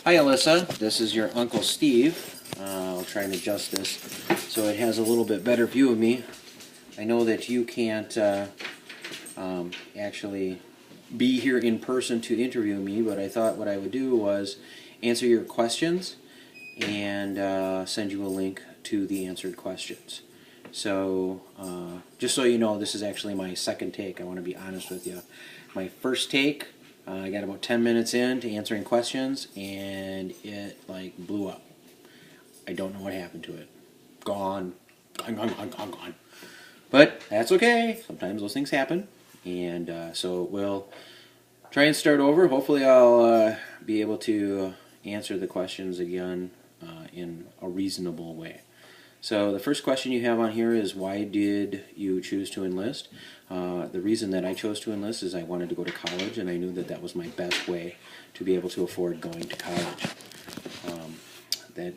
Hi Alyssa, this is your Uncle Steve. I'll try and adjust this so it has a little bit better view of me. I know that you can't actually be here in person to interview me, but I thought what I would do was answer your questions and send you a link to the answered questions. So, just so you know, this is actually my second take. I want to be honest with you. My first take, I got about 10 minutes into answering questions, and it like blew up. I don't know what happened to it. Gone. Gone. But that's okay. Sometimes those things happen. And so we'll try and start over. Hopefully I'll be able to answer the questions again in a reasonable way. So the first question you have on here is, why did you choose to enlist? The reason that I chose to enlist is I wanted to go to college, and I knew that that was my best way to be able to afford going to college. That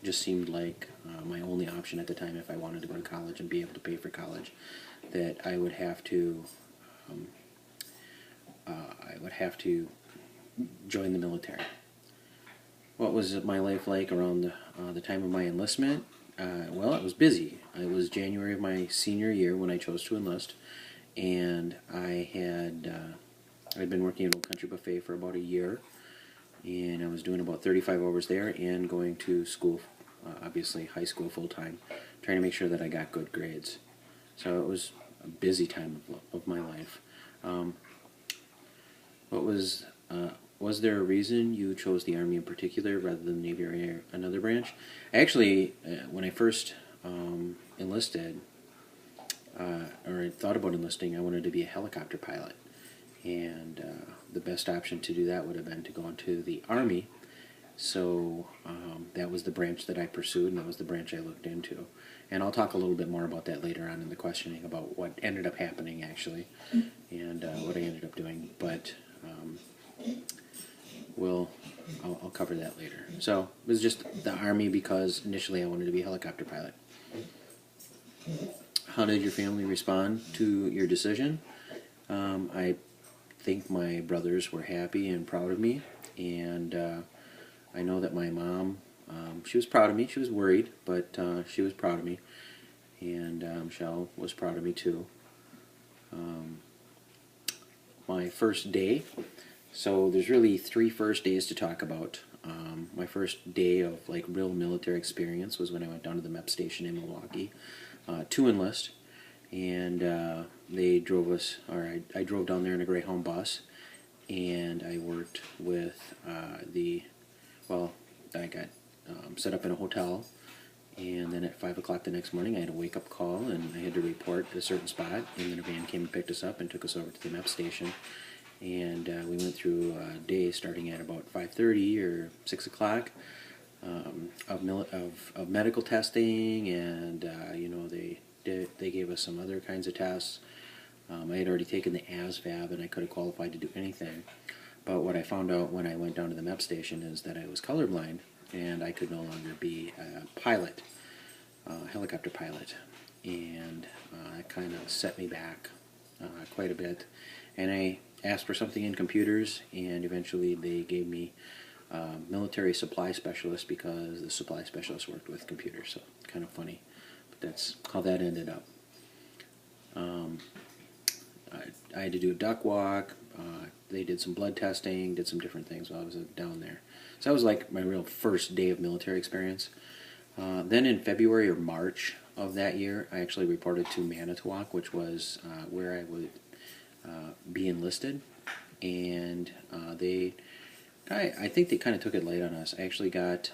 just seemed like my only option at the time if I wanted to go to college and be able to pay for college. That I would have to join the military. What was my life like around the time of my enlistment? Well, it was busy. It was January of my senior year when I chose to enlist, and I'd been working at Old Country Buffet for about a year, and I was doing about 35 hours there and going to school, obviously high school full time, trying to make sure that I got good grades. So it was a busy time of my life. Was there a reason you chose the Army in particular rather than the Navy or another branch? Actually, when I first enlisted, or I thought about enlisting, I wanted to be a helicopter pilot. And the best option to do that would have been to go into the Army. So that was the branch that I pursued, and that was the branch I looked into. And I'll talk a little bit more about that later on in the questioning, about what ended up happening, actually, and what I ended up doing. But I'll cover that later. So it was just the Army because initially I wanted to be a helicopter pilot. How did your family respond to your decision? I think my brothers were happy and proud of me, and I know that my mom, she was proud of me. She was worried, but she was proud of me, and Michelle was proud of me too. My first day, so there's really three first days to talk about. My first day of like real military experience was when I went down to the MEP station in Milwaukee to enlist, and they drove us, or I drove down there in a Greyhound bus, and I worked with I got set up in a hotel, and then at 5 o'clock the next morning I had a wake-up call, and I had to report at a certain spot, and then a van came and picked us up and took us over to the MEP station, and we went through a day starting at about 5:30 or 6 o'clock of medical testing, and they gave us some other kinds of tests. I had already taken the ASVAB, and I could have qualified to do anything. But what I found out when I went down to the MEP station is that I was colorblind, and I could no longer be a pilot, helicopter pilot. And it kind of set me back quite a bit. And I asked for something in computers, and eventually they gave me military supply specialist because the supply specialist worked with computers. So kind of funny, but that's how that ended up. I had to do a duck walk. They did some blood testing, did some different things while I was down there. So that was like my real first day of military experience. Then in February or March of that year, I actually reported to Manitowoc, which was where I would be enlisted. And I think they kind of took it light on us. I actually got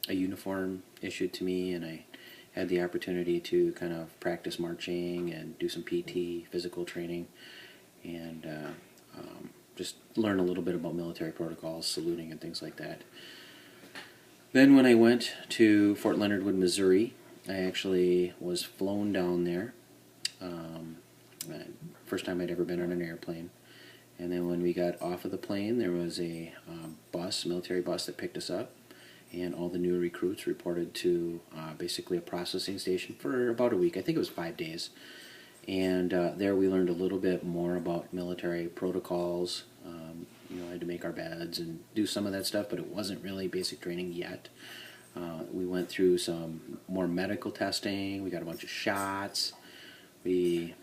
a uniform issued to me, and I had the opportunity to kind of practice marching and do some PT, physical training, and just learn a little bit about military protocols, saluting, and things like that. Then when I went to Fort Leonard Wood, Missouri, I actually was flown down there. First time I'd ever been on an airplane. And then when we got off of the plane, there was a military bus that picked us up, and all the new recruits reported to basically a processing station for about a week. I think it was 5 days. And there we learned a little bit more about military protocols. I wanted to make our beds and do some of that stuff, but it wasn't really basic training yet. We went through some more medical testing. We got a bunch of shots. We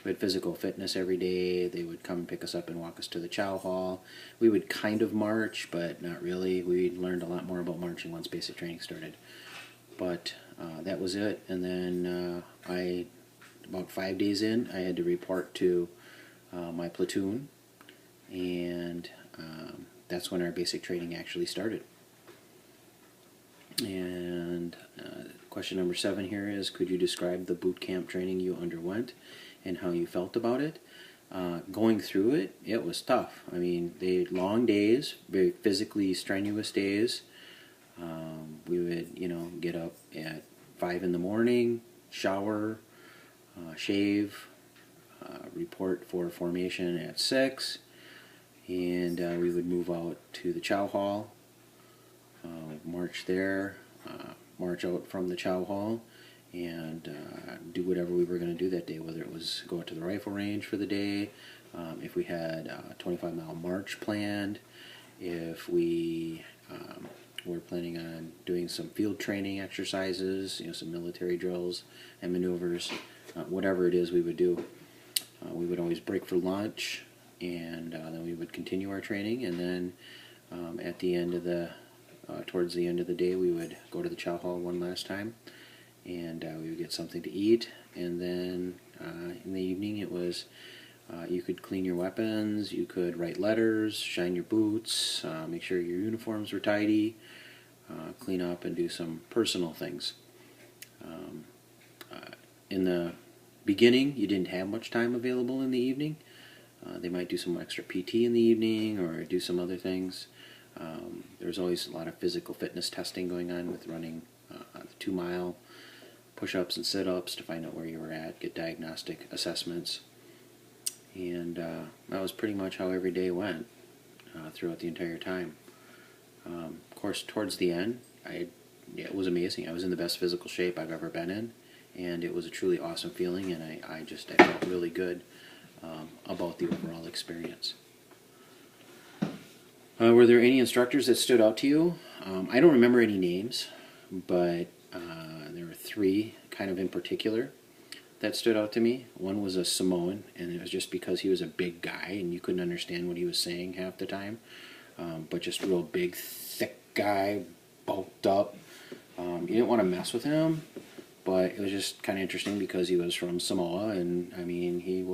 had physical fitness every day. They would come pick us up and walk us to the chow hall. We would kind of march, but not really. We learned a lot more about marching once basic training started. But that was it. And then about 5 days in, I had to report to my platoon, and that's when our basic training actually started. And question number 7 here is, could you describe the boot camp training you underwent and how you felt about it? Going through it, it was tough. I mean, they had long days, very physically strenuous days. We would, get up at 5 in the morning, shower, shave, report for formation at 6, and we would move out to the chow hall, march there, march out from the chow hall, and do whatever we were going to do that day, whether it was go out to the rifle range for the day, if we had a 25-mile march planned, if we were planning on doing some field training exercises, some military drills and maneuvers, whatever it is we would do. We would always break for lunch, and then we would continue our training, and then at the end of the towards the end of the day, we would go to the chow hall one last time, and we would get something to eat, and then in the evening it was you could clean your weapons, you could write letters, shine your boots, make sure your uniforms were tidy, clean up and do some personal things. In the beginning, you didn't have much time available in the evening. They might do some extra PT in the evening or do some other things. There's always a lot of physical fitness testing going on with running 2-mile push-ups and sit-ups to find out where you were at, get diagnostic assessments. And that was pretty much how every day went throughout the entire time. Of course, towards the end, it was amazing. I was in the best physical shape I've ever been in, and it was a truly awesome feeling, and I felt really good about the overall experience. Were there any instructors that stood out to you? I don't remember any names, but there were 3 kind of in particular that stood out to me. One was a Samoan, and it was just because he was a big guy and you couldn't understand what he was saying half the time, but just real big, thick guy, bulked up. You didn't want to mess with him, but it was just kind of interesting because he was from Samoa, and I mean, it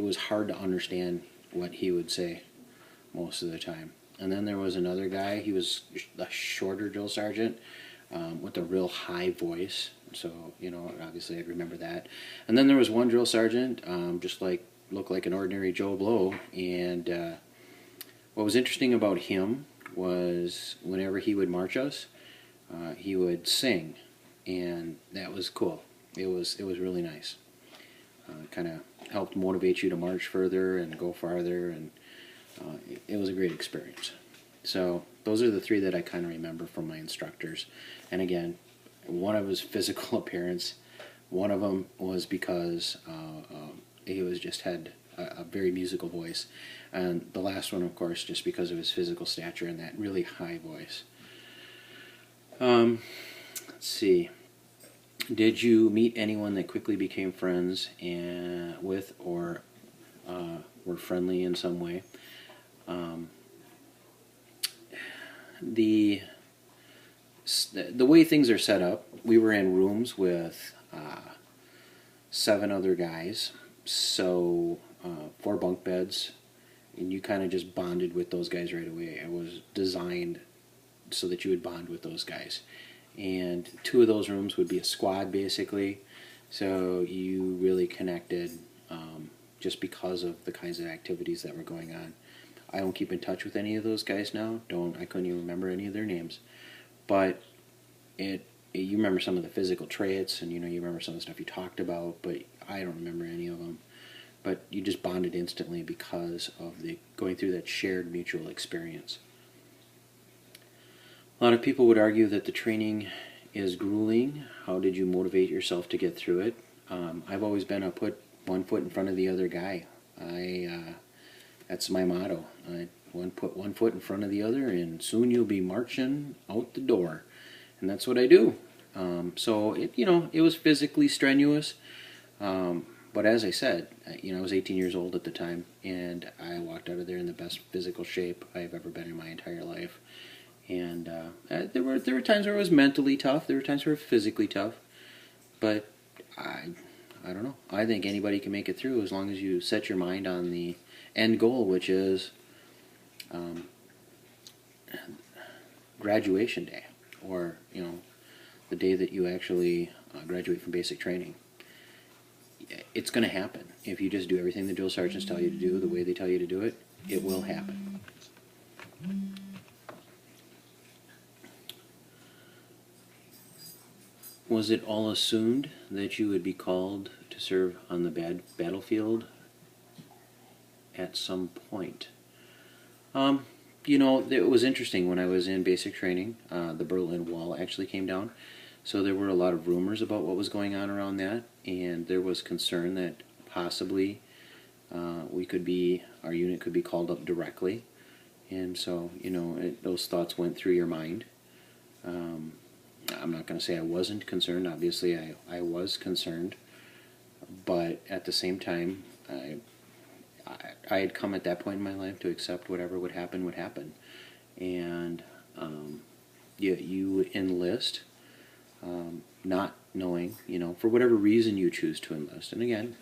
was hard to understand what he would say most of the time. And then there was another guy. He was a shorter drill sergeant with a real high voice, so obviously I remember that. And then there was one drill sergeant, looked like an ordinary Joe Blow, and what was interesting about him was whenever he would march us, he would sing, and that was cool. It was really nice. Kind of helped motivate you to march further and go farther, and it was a great experience. So those are the 3 that I kind of remember from my instructors. And again, one of his physical appearance, one of them was because he had a very musical voice, and the last one, of course, just because of his physical stature and that really high voice. Let's see. Did you meet anyone that quickly became friends with or were friendly in some way? The way things are set up, we were in rooms with 7 other guys, so 4 bunk beds, and you kind of just bonded with those guys right away. It was designed so that you would bond with those guys. And 2 of those rooms would be a squad, basically, so you really connected just because of the kinds of activities that were going on. I don't keep in touch with any of those guys now. I couldn't even remember any of their names. But you remember some of the physical traits, and you remember some of the stuff you talked about, but I don't remember any of them. But you just bonded instantly because of going through that shared mutual experience. A lot of people would argue that the training is grueling. How did you motivate yourself to get through it? I've always been a put one foot in front of the other guy That's my motto. Put one foot in front of the other, and soon you'll be marching out the door. And that's what I do. So it was physically strenuous. But as I said, I was 18 years old at the time, and I walked out of there in the best physical shape I've ever been in my entire life. And there were times where it was mentally tough. There were times where it was physically tough. But I don't know. I think anybody can make it through as long as you set your mind on the end goal, which is graduation day, or the day that you actually graduate from basic training. It's going to happen if you just do everything the drill sergeants tell you to do the way they tell you to do it. It will happen. Was it all assumed that you would be called to serve on the battlefield at some point? It was interesting when I was in basic training. The Berlin Wall actually came down, so there were a lot of rumors about what was going on around that, and there was concern that possibly our unit could be called up directly, and so those thoughts went through your mind. I'm not going to say I wasn't concerned. Obviously, I was concerned, but at the same time, I had come at that point in my life to accept whatever would happen, and you enlist, not knowing, for whatever reason you choose to enlist. And again,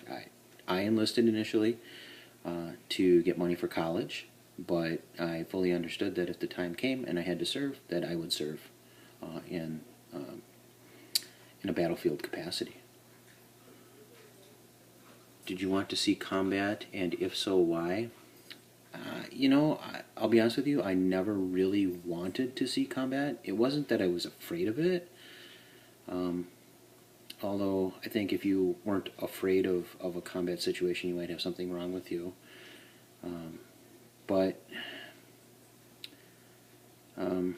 I enlisted initially to get money for college, but I fully understood that if the time came and I had to serve, that I would serve in a battlefield capacity. Did you want to see combat, and if so, why? I'll be honest with you, I never really wanted to see combat. It wasn't that I was afraid of it, although I think if you weren't afraid of a combat situation, you might have something wrong with you. But I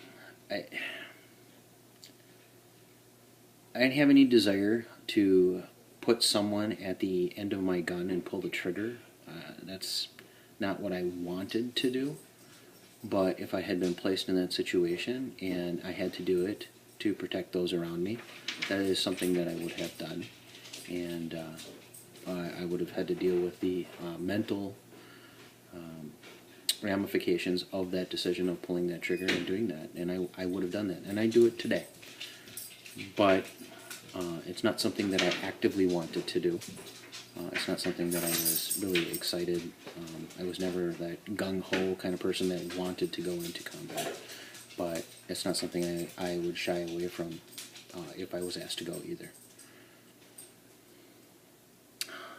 didn't have any desire to put someone at the end of my gun and pull the trigger. That's not what I wanted to do. But if I had been placed in that situation and I had to do it to protect those around me, that is something that I would have done. And I would have had to deal with the mental ramifications of that decision of pulling that trigger and doing that. And I would have done that. And I do it today. But it's not something that I actively wanted to do. It's not something that I was really excited. I was never that gung-ho kind of person that wanted to go into combat. But it's not something I would shy away from if I was asked to go either.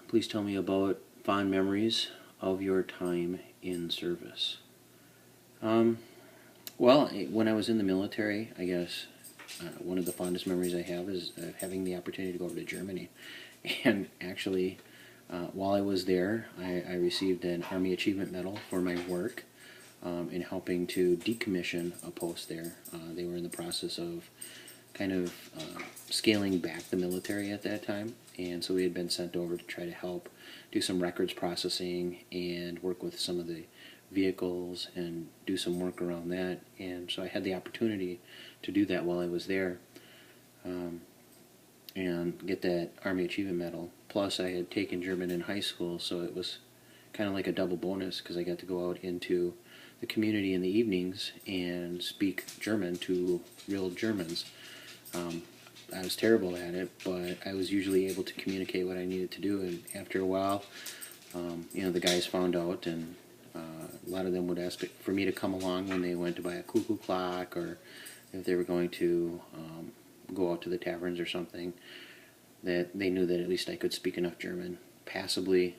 Please tell me about fond memories of your time in service. Well, when I was in the military, I guess one of the fondest memories I have is having the opportunity to go over to Germany. And actually, while I was there, I received an Army Achievement Medal for my work in helping to decommission a post there. They were in the process of kind of scaling back the military at that time, and so we had been sent over to try to help do some records processing and work with some of the vehicles and do some work around that. And so I had the opportunity to do that while I was there and get that Army Achievement Medal. Plus I had taken German in high school, so it was kind of like a double bonus because I got to go out into the community in the evenings and speak German to real Germans. I was terrible at it, but I was usually able to communicate what I needed to do, and after a while, the guys found out, and a lot of them would ask for me to come along when they went to buy a cuckoo clock, or if they were going to go out to the taverns or something, that they knew that at least I could speak enough German passably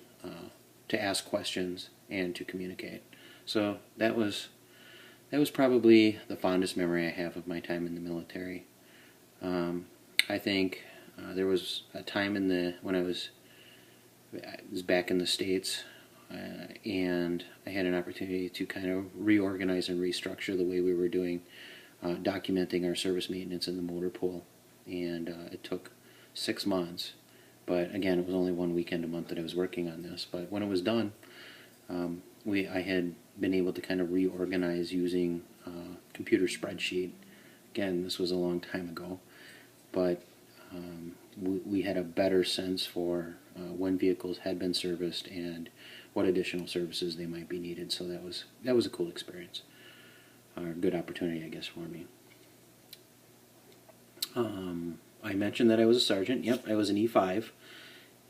to ask questions and to communicate. So that was probably the fondest memory I have of my time in the military. I think there was a time when I was back in the States, and I had an opportunity to kind of reorganize and restructure the way we were doing documenting our service maintenance in the motor pool, and it took 6 months. But again, it was only one weekend a month that I was working on this. But when it was done, I had been able to kind of reorganize using computer spreadsheet. Again, this was a long time ago, but we had a better sense for when vehicles had been serviced and what additional services they might be needed. So that was a cool experience, or a good opportunity, I guess, for me. I mentioned that I was a sergeant. Yep, I was an E5.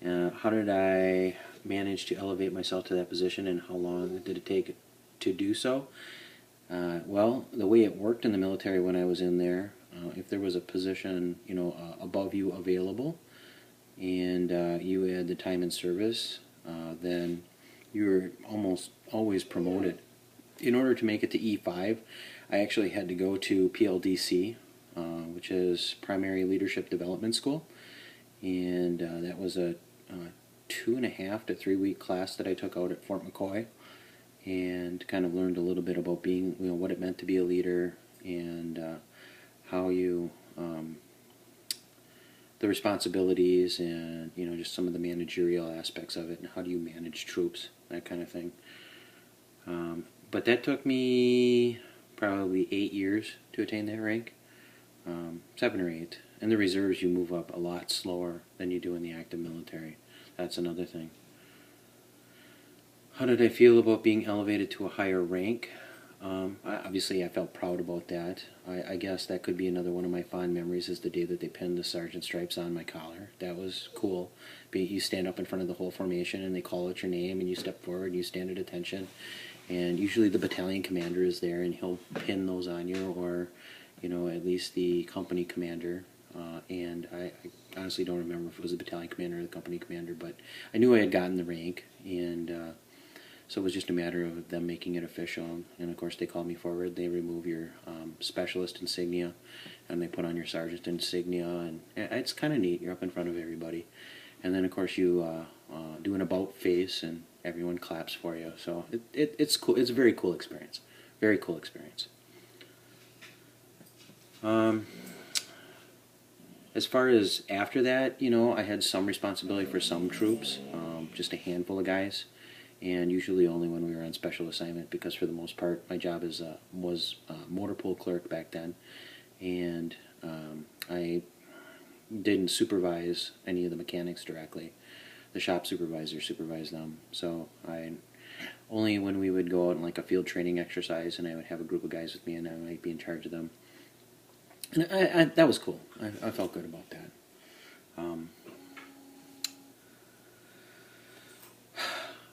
How did I manage to elevate myself to that position, and how long did it take to do so? Well, the way it worked in the military when I was in there, if there was a position, above you available, and you had the time in service, then you were almost always promoted. In order to make it to E5, I actually had to go to PLDC, which is Primary Leadership Development School, and that was a 2.5 to 3 week class that I took out at Fort McCoy, and kind of learned a little bit about being, what it meant to be a leader, and how you, the responsibilities, and just some of the managerial aspects of it, and how do you manage troops, that kind of thing. But that took me probably 8 years to attain that rank, 7 or 8. In the reserves, you move up a lot slower than you do in the active military. That's another thing. How did I feel about being elevated to a higher rank? Obviously, I felt proud about that. I guess that could be another one of my fond memories, is the day that they pinned the sergeant stripes on my collar. That was cool. You stand up in front of the whole formation, and they call out your name, and you step forward, and you stand at attention. And usually the battalion commander is there, and he'll pin those on you, or at least the company commander. And I honestly don't remember if it was the battalion commander or the company commander, but I knew I had gotten the rank, and so it was just a matter of them making it official. And of course, they called me forward. They remove your specialist insignia, and they put on your sergeant insignia, and it's kind of neat. You're up in front of everybody, and then of course you do an about face, and everyone claps for you. So it's cool. It's a very cool experience. Very cool experience. As far as after that, I had some responsibility for some troops, just a handful of guys, and usually only when we were on special assignment, because for the most part my job was motor pool clerk back then, and I didn't supervise any of the mechanics directly. The shop supervisor supervised them, so only when we would go out in like a field training exercise, and I would have a group of guys with me, and I might be in charge of them. And that was cool. I felt good about that.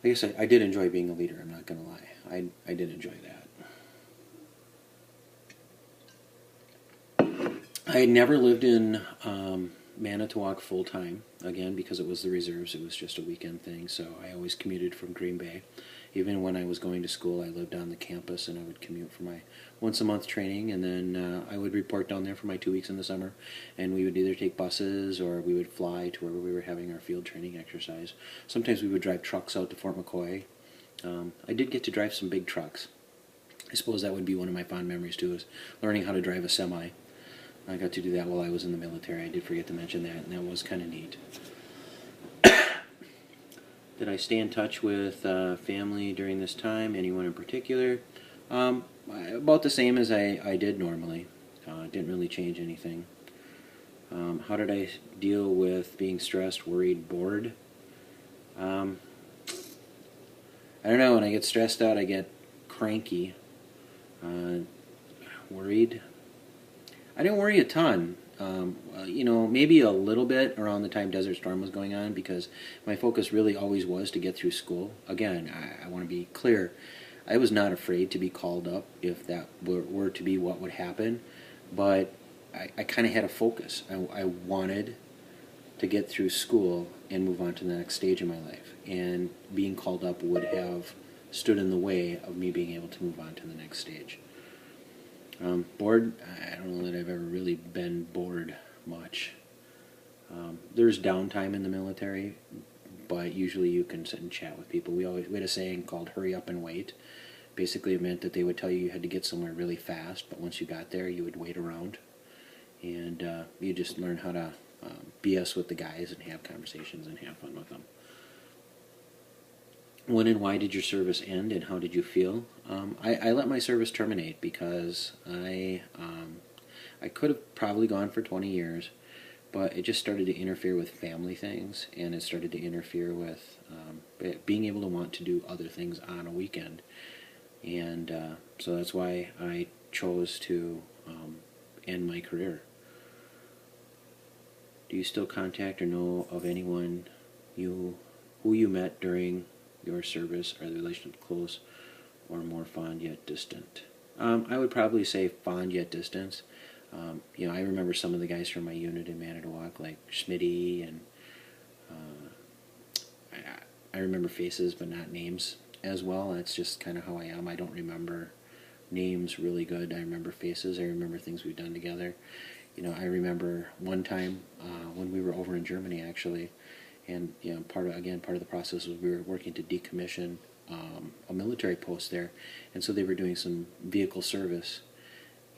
I guess I did enjoy being a leader, I'm not going to lie. I did enjoy that. I had never lived in Manitowoc full-time, again, because it was the reserves. It was just a weekend thing, so I always commuted from Green Bay. Even when I was going to school, I lived on the campus, and I would commute for my once-a-month training, and then I would report down there for my 2 weeks in the summer, and we would either take buses or we would fly to wherever we were having our field training exercise. Sometimes we would drive trucks out to Fort McCoy. I did get to drive some big trucks. I suppose that would be one of my fond memories, too, is learning how to drive a semi. I got to do that while I was in the military. I did forget to mention that, and that was kind of neat. Did I stay in touch with family during this time? Anyone in particular? About the same as I did normally. Didn't really change anything. How did I deal with being stressed, worried, bored? I don't know. When I get stressed out, I get cranky. Worried? I didn't worry a ton. Maybe a little bit around the time Desert Storm was going on, because my focus really always was to get through school. Again, I want to be clear. I was not afraid to be called up if that were to be what would happen, but I kind of had a focus. I wanted to get through school and move on to the next stage of my life, and being called up would have stood in the way of me being able to move on to the next stage. Bored? I don't know that I've ever really been bored much. There's downtime in the military, but usually you can sit and chat with people. We had a saying called "hurry up and wait." Basically, it meant that they would tell you had to get somewhere really fast, but once you got there, you would wait around, and you just learn how to BS with the guys and have conversations and have fun with them. When and why did your service end, and how did you feel? I let my service terminate because I could have probably gone for 20 years, but it just started to interfere with family things, and it started to interfere with being able to want to do other things on a weekend. And so that's why I chose to end my career. Do you still contact or know of anyone who you met during your service? Are the relationship close or more fond yet distant? I would probably say fond yet distant. I remember some of the guys from my unit in Manitowoc, like Schmitty, and I remember faces but not names as well. That's just kind of how I am. I don't remember names really good. I remember faces. I remember things we've done together. I remember one time when we were over in Germany, actually, and part of the process was we were working to decommission a military post there, and so they were doing some vehicle service,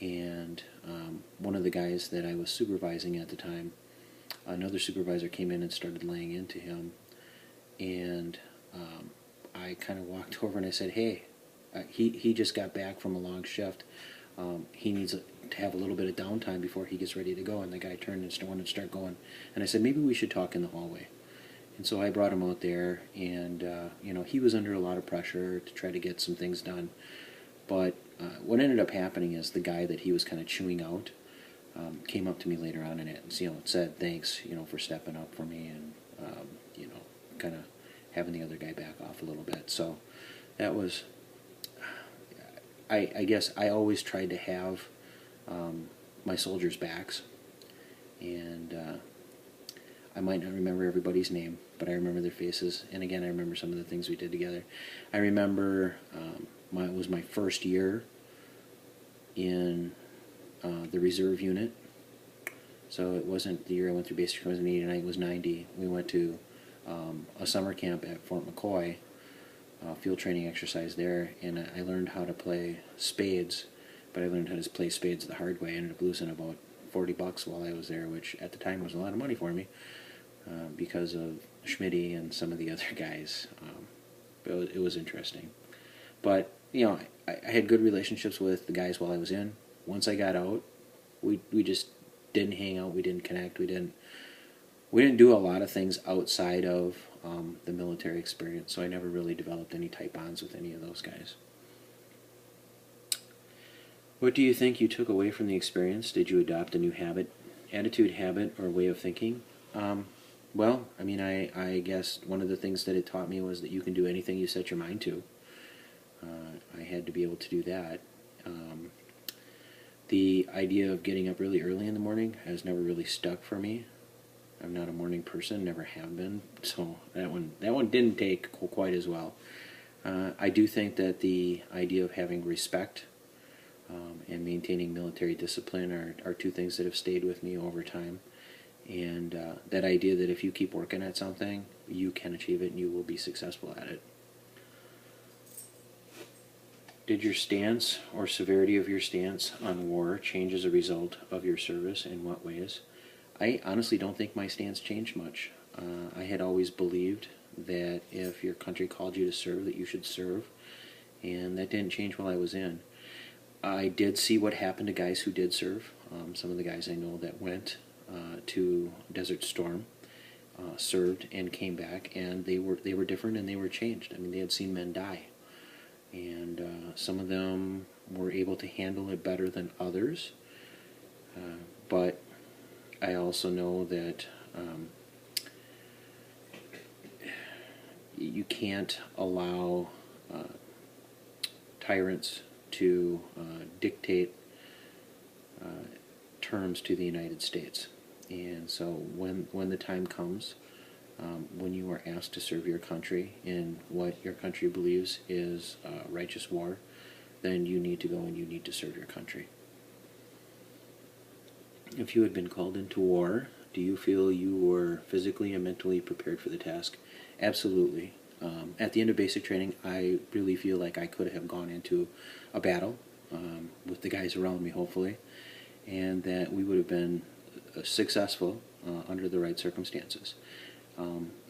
and one of the guys that I was supervising at the time, another supervisor came in and started laying into him, and I kind of walked over and I said, "Hey, he just got back from a long shift. He needs to have a little bit of downtime before he gets ready to go." And the guy turned and wanted to start going, and I said, "Maybe we should talk in the hallway." And so I brought him out there, and he was under a lot of pressure to try to get some things done. But what ended up happening is the guy that he was kind of chewing out came up to me later on in it and said thanks for stepping up for me, and kind of having the other guy back off a little bit. So that was, I guess I always tried to have my soldiers' backs, and I might not remember everybody's name, but I remember their faces, and again, I remember some of the things we did together. I remember it was my first year in the reserve unit, so it wasn't the year I went through basic training. It was 89, it was 90. We went to a summer camp at Fort McCoy, field training exercise there, and I learned how to play spades, but I learned how to play spades the hard way. I ended up losing about $40 while I was there, which at the time was a lot of money for me because of Schmitty and some of the other guys. It was interesting. But, I had good relationships with the guys while I was in. Once I got out, we just didn't hang out, we didn't connect, we didn't do a lot of things outside of the military experience, so I never really developed any tight bonds with any of those guys. What do you think you took away from the experience? Did you adopt a new attitude, habit, or way of thinking? Well, I guess one of the things that it taught me was that you can do anything you set your mind to. I had to be able to do that. The idea of getting up really early in the morning has never really stuck for me. I'm not a morning person, never have been, so that one didn't take quite as well. I do think that the idea of having respect and maintaining military discipline are two things that have stayed with me over time. And that idea that if you keep working at something, you can achieve it and you will be successful at it. Did your stance or severity of your stance on war change as a result of your service? In what ways? I honestly don't think my stance changed much. I had always believed that if your country called you to serve, that you should serve, and that didn't change while I was in. I did see what happened to guys who did serve. Some of the guys I know that went to Desert Storm served and came back, and they were different and they were changed. They had seen men die, and some of them were able to handle it better than others. But I also know that you can't allow tyrants to dictate terms to the United States. And so when the time comes, when you are asked to serve your country in what your country believes is righteous war, then you need to go and you need to serve your country. If you had been called into war, do you feel you were physically and mentally prepared for the task? Absolutely. At the end of basic training, I really feel like I could have gone into a battle with the guys around me, hopefully, and that we would have been successful under the right circumstances.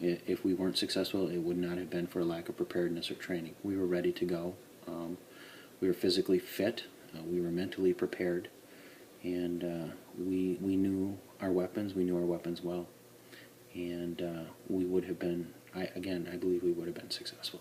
If we weren't successful, it would not have been for a lack of preparedness or training. We were ready to go. We were physically fit. We were mentally prepared. And we knew our weapons. We knew our weapons well. And we would have been, I believe we would have been successful.